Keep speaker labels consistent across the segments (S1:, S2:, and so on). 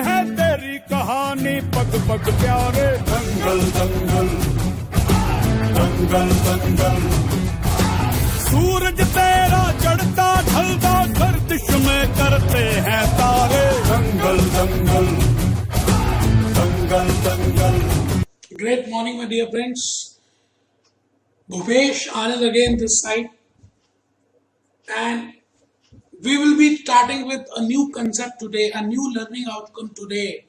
S1: है तेरी कहानी पग पग प्यारे दंगल दंगल दंगल दंगल सूरज तेरा चढ़ता ढलता गर्दिश में करते हैं तारे दंगल दंगल दंगल दंगल.
S2: Great morning, my dear friends. Bhupeshanand again this side, and we will be starting with a new concept today, a new learning outcome today,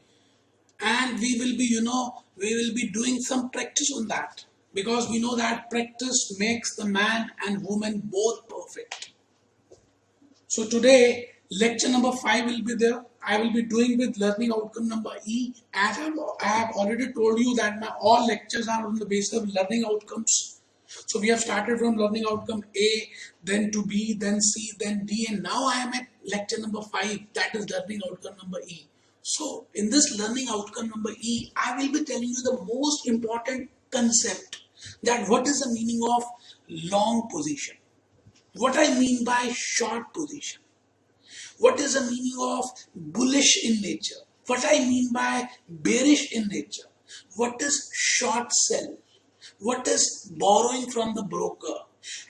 S2: and we will be doing some practice on that, because we know that practice makes the man and woman both perfect. So today lecture number 5 will be there. I will be doing with learning outcome number E. As I have already told you that my all lectures are on the basis of learning outcomes. So we have started from learning outcome A, then to B, then C, then D, and now I am at lecture number 5, that is learning outcome number E. So in this learning outcome number E, I will be telling you the most important concept, that what is the meaning of long position, what I mean by short position, what is the meaning of bullish in nature, what I mean by bearish in nature, what is short sell, what is borrowing from the broker,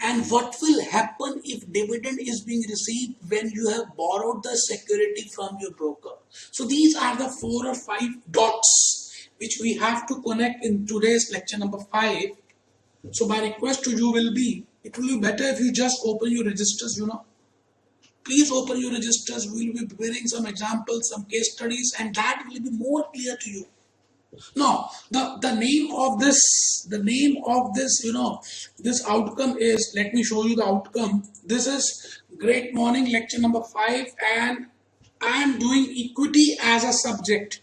S2: and what will happen if dividend is being received when you have borrowed the security from your broker. So these are the 4 or 5 dots which we have to connect in today's lecture number 5. So my request to you will be, it will be better if you just open your registers, Please open your registers. We will be preparing some examples, some case studies, and that will be more clear to you. Now, the name of this, this outcome is, let me show you the outcome. This is Great Morning lecture number 5, and I am doing equity as a subject.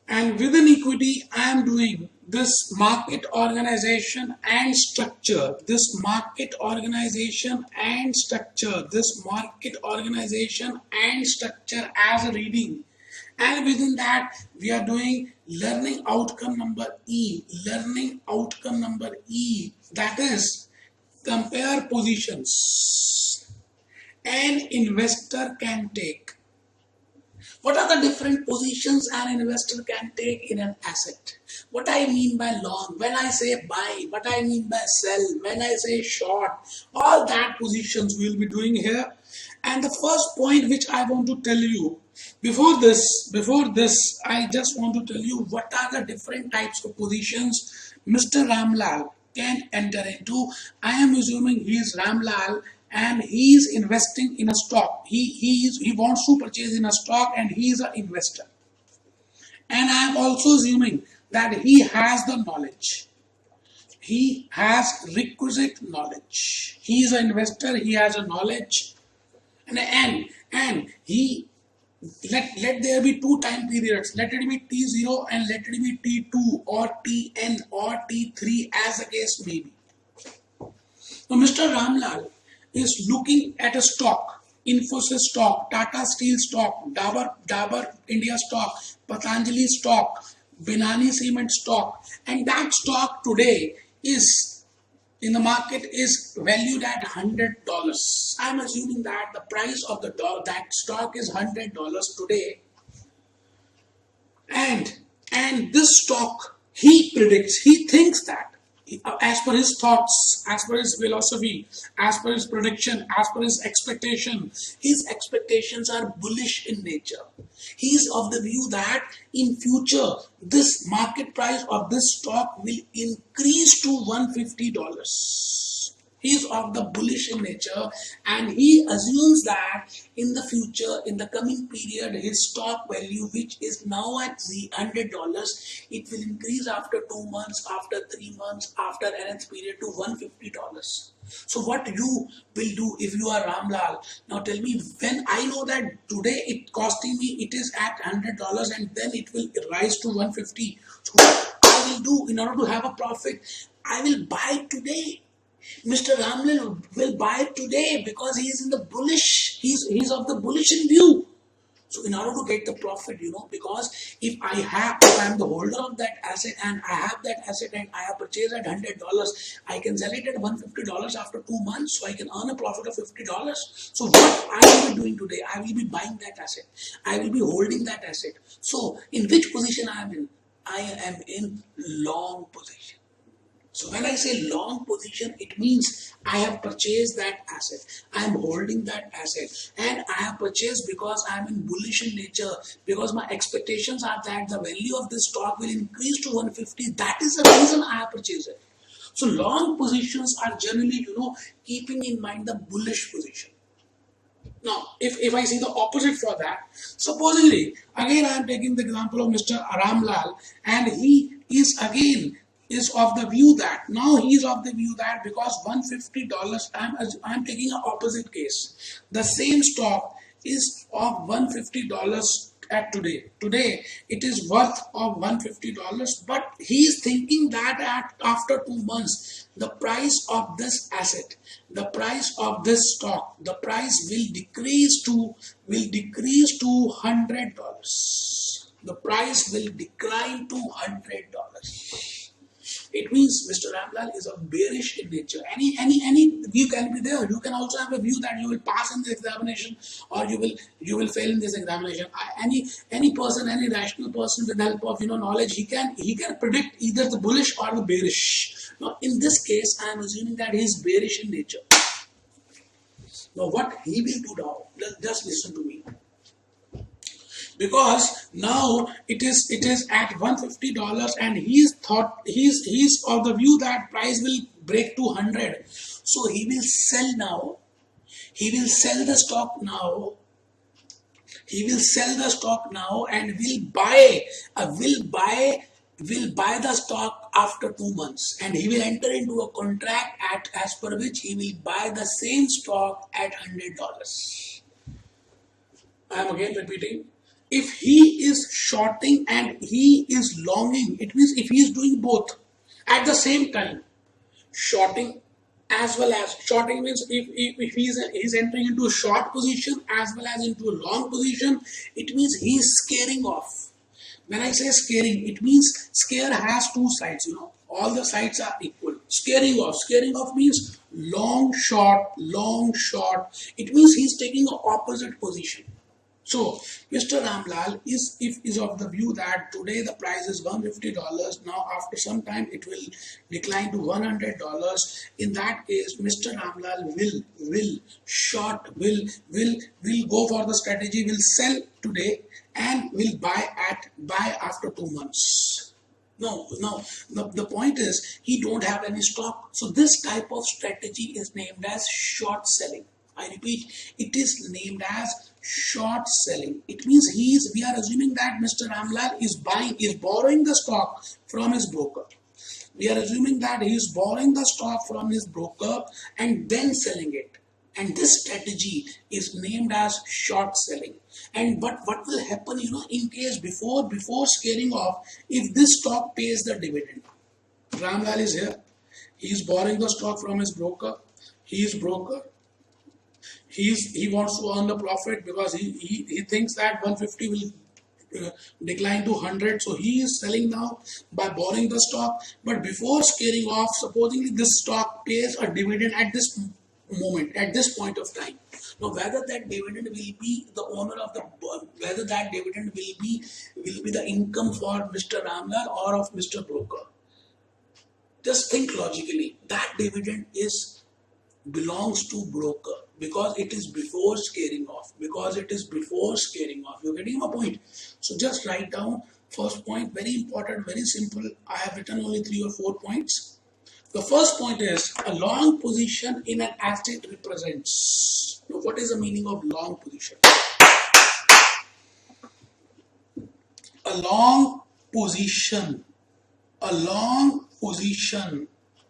S2: And within equity, I am doing this market organization and structure, this market organization and structure, this market organization and structure as a reading. And within that, we are doing learning outcome number E, learning outcome number E, that is compare positions an investor can take. What are the different positions an investor can take in an asset? What I mean by long, when I say buy, what I mean by sell, when I say short, all that positions we will be doing here. And the first point which I want to tell you, before this, I just want to tell you what are the different types of positions Mr. Ramlal can enter into. I am assuming he is Ramlal, and he is investing in a stock. He wants to purchase in a stock, and he is an investor. And I am also assuming that he has the knowledge. He has requisite knowledge. He is an investor. He has a knowledge, and he let there be 2 time periods. Let it be T0 and let it be T2 or Tn or T3 as the case may be. Now, Mr. Ramlal is looking at a stock, Infosys stock, Tata Steel stock, Dabur India stock, Patanjali stock, Binani Cement stock, and that stock today is in the market is valued at $100. I am assuming that the price of that stock is $100 today, and this stock he predicts, he thinks that, as per his thoughts, as per his philosophy, as per his prediction, as per his expectation, his expectations are bullish in nature. He is of the view that in future this market price of this stock will increase to $150. He is of the bullish in nature, and he assumes that in the future, in the coming period, his stock value, which is now at $100, it will increase after 2 months, after 3 months, after an nth period to $150. So what you will do if you are Ramlal? Now tell me, when I know that today it costing me, it is at $100 and then it will rise to $150. So what I will do in order to have a profit? I will buy today. Mr. Ramlal will buy today because he is in the bullish. He's of the bullish in view. So in order to get the profit, because if I'm the holder of that asset and I have that asset and I have purchased at $100, I can sell it at $150 after 2 months, so I can earn a profit of $50. So what I will be doing today, I will be buying that asset. I will be holding that asset. So in which position I am in? I am in long position. So when I say long position, it means I have purchased that asset. I am holding that asset, and I have purchased because I am in bullish in nature, because my expectations are that the value of this stock will increase to 150. That is the reason I have purchased it. So long positions are generally, keeping in mind the bullish position. Now, if I see the opposite for that, supposedly, again I am taking the example of Mr. Aramlal, and he is again is of the view that, now he is of the view that because $150, I'm taking an opposite case. The same stock is of $150 at today. Today it is worth of $150, but he is thinking that after 2 months, the price of this asset, the price of this stock, the price will decrease to $100. The price will decline to $100. It means Mr. Ramlal is a bearish in nature. Any view can be there. You can also have a view that you will pass in the examination or you will fail in this examination. Any person, any rational person with the help of knowledge, he can predict either the bullish or the bearish. Now in this case, I am assuming that he is bearish in nature. Now what he will do now? Just listen to me. Because now it is at $150 and he's of the view that price will break to 100. So he will sell now. He will sell the stock now. He will sell the stock now and will buy the stock after 2 months, and he will enter into a contract as per which he will buy the same stock at $100. I am again repeating. If he is shorting and he is longing, it means if he is doing both at the same time, shorting as well as shorting means if he's entering into a short position as well as into a long position, it means he is scaring off. When I say scaring, it means scare has two sides, all the sides are equal. Scaring off means long short. It means he's taking an opposite position. So Mr. Ramlal is of the view that today the price is $150. Now after some time it will decline to $100. In that case, Mr. Ramlal will go for the strategy, will sell today and will buy after 2 months. No, the point is he don't have any stock. So this type of strategy is named as short selling. I repeat, it is named as short selling. It means we are assuming that Mr. Ramlal is borrowing the stock from his broker. We are assuming that he is borrowing the stock from his broker and then selling it. And this strategy is named as short selling. And what will happen, in case before scaring off, if this stock pays the dividend. Ramlal is here. He is borrowing the stock from his broker. He is broker. He wants to earn the profit because he thinks that 150 will decline to 100. So he is selling now by borrowing the stock. But before scaling off, supposedly this stock pays a dividend at this moment, at this point of time. Now whether that dividend will be the owner of the, whether that dividend will be the income for Mr. Ramlal or of Mr. Broker. Just think logically. That dividend belongs to broker because it is before scaring off. You're getting my point? So just write down first point, very important, very simple. I have written only 3 or 4 points. The first point is a long position in an asset represents. Now, what is the meaning of long position? A long position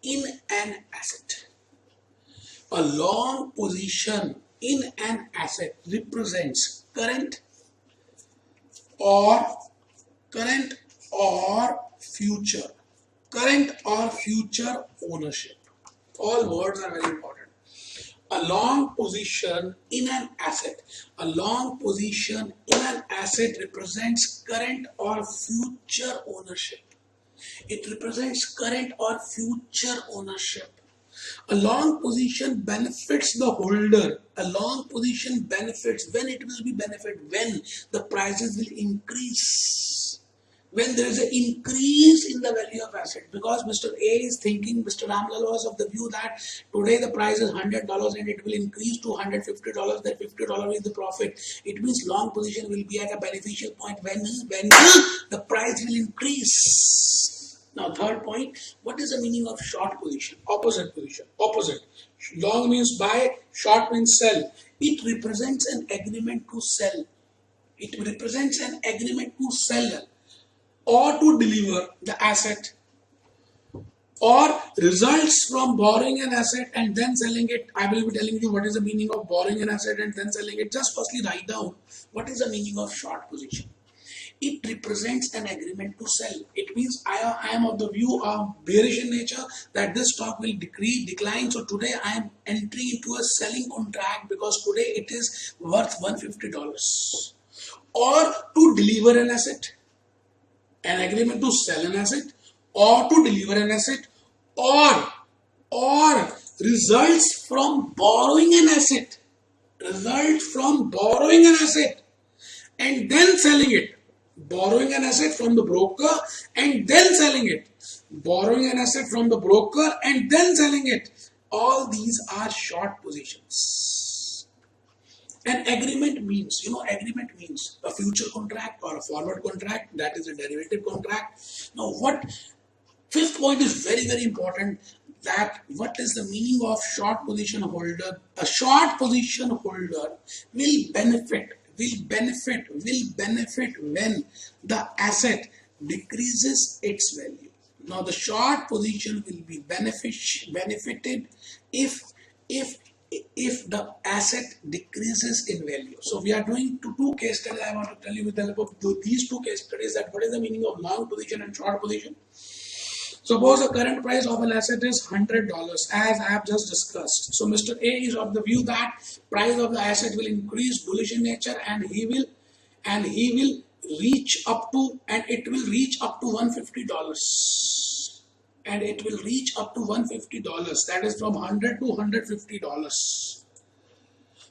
S2: in an asset. A long position in an asset represents current or future ownership. All words are very important. A long position in an asset. A long position in an asset represents current or future ownership. It represents current or future ownership. A long position benefits the holder. A long position benefits. When it will be benefit? When the prices will increase. When there is an increase in the value of asset. Because Mr. A is thinking, Mr. Ramlal was of the view that today the price is $100 and it will increase to $150. That $50 is the profit. It means long position will be at a beneficial point when the price will increase. Now, third point, what is the meaning of short position? Opposite position. Opposite. Long means buy, short means sell. It represents an agreement to sell. It represents an agreement to sell or to deliver the asset, or results from borrowing an asset and then selling it. I will be telling you what is the meaning of borrowing an asset and then selling it. Just firstly write down what is the meaning of short position. It represents an agreement to sell. It means I am of the view of bearish in nature that this stock will decline. So today I am entering into a selling contract because today it is worth $150. Or to deliver an asset, an agreement to sell an asset, or to deliver an asset, or results from borrowing an asset. Results from borrowing an asset and then selling it. Borrowing an asset from the broker and then selling it. Borrowing an asset from the broker and then selling it. All these are short positions. An agreement means, agreement means a future contract or a forward contract, that is a derivative contract. Now, fifth point is very, very important, that what is the meaning of short position holder? A short position holder will benefit when the asset decreases its value. Now the short position will be benefited if the asset decreases in value. So we are doing two case studies. I want to tell you with the help of these two case studies that what is the meaning of long position and short position. Suppose the current price of an asset is $100 as I have just discussed. So Mr. A is of the view that price of the asset will increase bullish in nature and he will reach up to $150. And it will reach up to $150. That is from $100 to $150.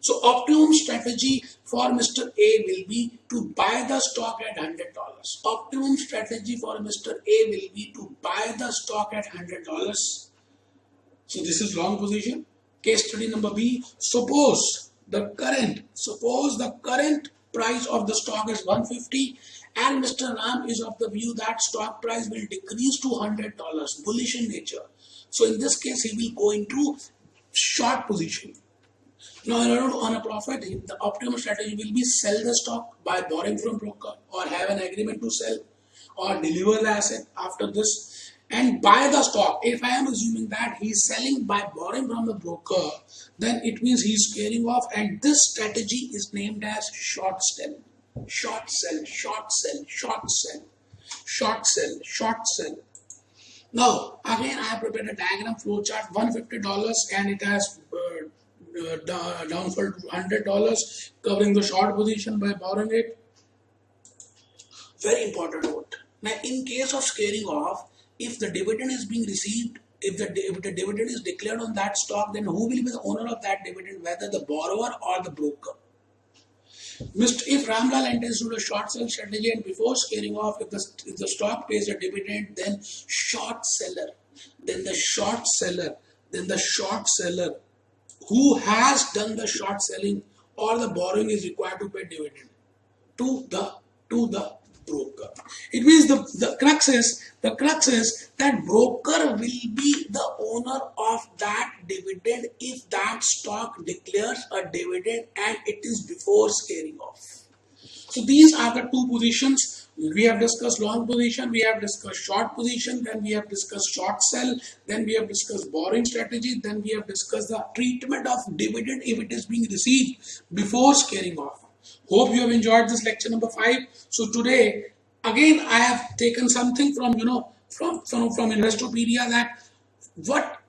S2: So optimum strategy for Mr. A will be to buy the stock at $100. Optimum strategy for Mr. A will be to buy the stock at $100. So this is long position. Case study number B. Suppose the current price of the stock is $150 and Mr. Ram is of the view that stock price will decrease to $100, bullish in nature. So in this case, he will go into short position. Now, in order to earn a profit, the optimum strategy will be sell the stock by borrowing from broker, or have an agreement to sell, or deliver the asset after this, and buy the stock. If I am assuming that he is selling by borrowing from the broker, then it means he is scaling off, and this strategy is named as short sell. Short sell, short sell, short sell, short sell, short sell. Now, again, I have prepared a diagram flow chart, $150, and it has downfall to $100, covering the short position by borrowing it. Very important note. Now, in case of scaling off, if the dividend is being received, if the dividend is declared on that stock, then who will be the owner of that dividend, whether the borrower or the broker? If Ramlal enters into a short sell strategy and before scaling off, if the stock pays a dividend, then short seller, then the short seller who has done the short selling or the borrowing is required to pay dividend to the broker. It means the crux is that broker will be the owner of that dividend if that stock declares a dividend and it is before scaling off. So these are the two positions. We have discussed long position, we have discussed short position, then we have discussed short sell, then we have discussed borrowing strategy, then we have discussed the treatment of dividend if it is being received before scaling off. Hope you have enjoyed this lecture number 5. So today, again, I have taken something from Investopedia, that what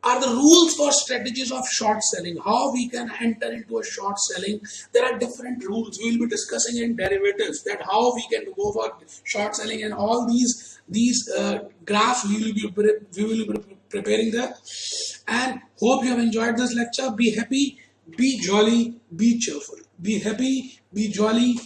S2: are the rules for strategies of short selling. How we can enter into a short selling. There are different rules. We will be discussing in derivatives that how we can go for short selling, and all these graphs we will be preparing there. And hope you have enjoyed this lecture. Be happy, be jolly, be cheerful. Be happy, be jolly,